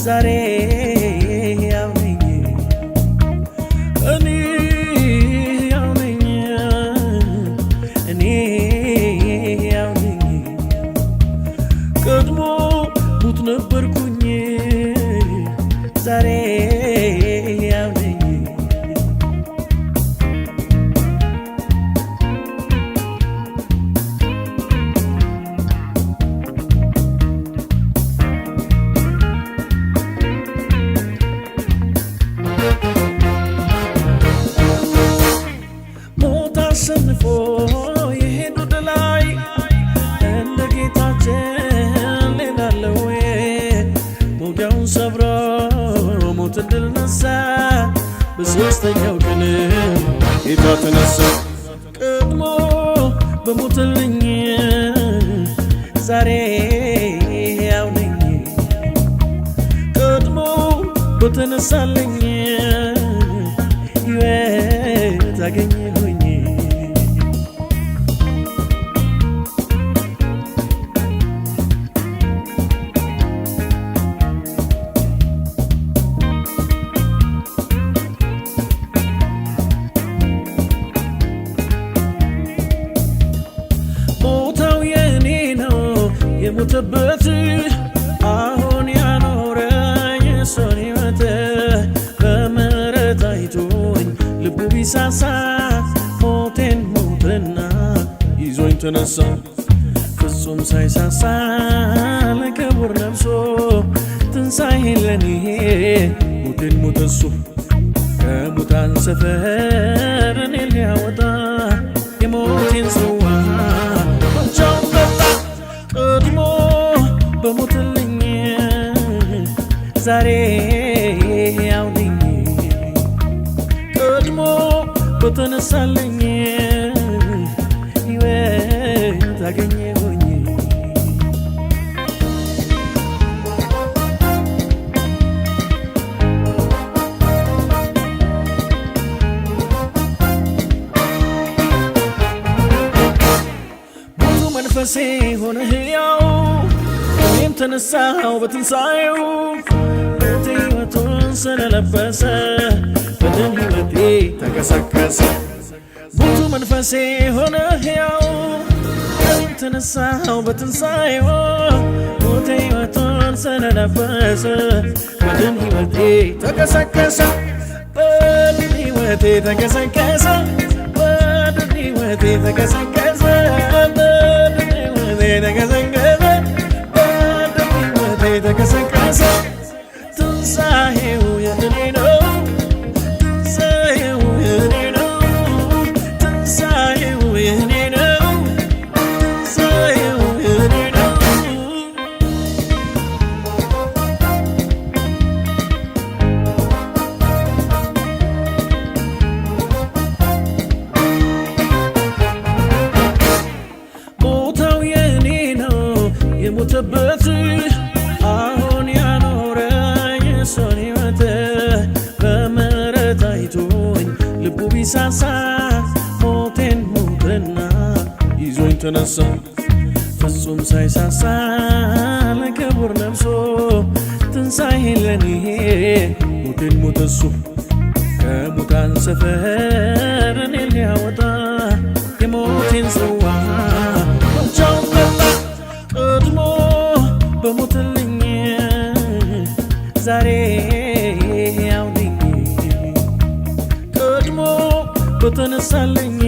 ዛሬ ያው ነኝ እኔ ያው ነኝ እኔ ያው ነኝ ቀድሞ ሙት ነበርኩኝ ዛሬ ያው ነኝ አሸንፎ የሄዱ ድላይ እንደ ጌታችን ሌላለው ሞጊያውን ሰብሮ ሞትን ድል ነሳ በሦስተኛው ቀን ጌታ ተነሳ ቀድሞ በሞትልኝ ዛሬ ያው ነኝ ቀድሞ በተነሳልኝ ሕይወት አገኘሁኝ የሞተበት አሁን ያኖረኝ እሱን ሕይወት በምሕረት አይቶኝ ልቡ ቢሳሳ ሞቴን ሞተና ይዞኝ ተነሳ ፍጹም ሳይሳሳ ለክቡር ነፍሶ ትንሣኤን ለኔ ሞቴን ሞተ እሱ ከሙታን ሰፈር እኔን ሊያወጣ የሞቴን ጽዋ ብቻውን ጠጣ ቀድሞ በሞትልኝ ዛሬ ያው ነኝ ቀድሞ በተነሳልኝ ሕይወት አገኘሁኝ ብዙ መንፈሴ ሆነ ሕያው እኔም ተነሳው በትንሣኤው ሞቴ ሕይወቱን ስለለበሰ በደም ሕይወቴ ተቀሰቀሰ ብዙ መንፈሴ ሆነ ሕያው እኔም ተነሳው በትንሣኤው ሞቴ ሕይወቱን ስለለበሰ በደም ሕይወቴ ተቀሰቀሰ በደም ሕይወቴ ተቀሰቀሰ በደም ሕይወቴ ተቀሰቀሰ በደም ሕይወቴ ተቀሰቀሰ ተቀሰቀሰ ትንሣኤው የእኔ ነው ትንሣኤው የእኔ ነው ትንሣኤው የእኔ ነው ትንሣኤው የእኔ ነው ቦታው የእኔ ነው የሞተበት አሁን ያኖረኝ እሱን ሕይወት በምሕረት አይቶኝ ልቡ ቢሳሳ ሞቴን ሞተና ይዞኝ ተነሳ ፍጹም ሳይሳሳ ለክቡር ነፍሶ ትንሣኤን ለኔ ሞቴን ሞተ እሱ ከሙታን ሰፈር እኔን ሊያወጣ የሞቴን ጽዋ ብቻውን ጠጣ ቀድሞ በሞትልኝ ዛሬ ያው ነኝ ቀድሞ በተነሳልኝ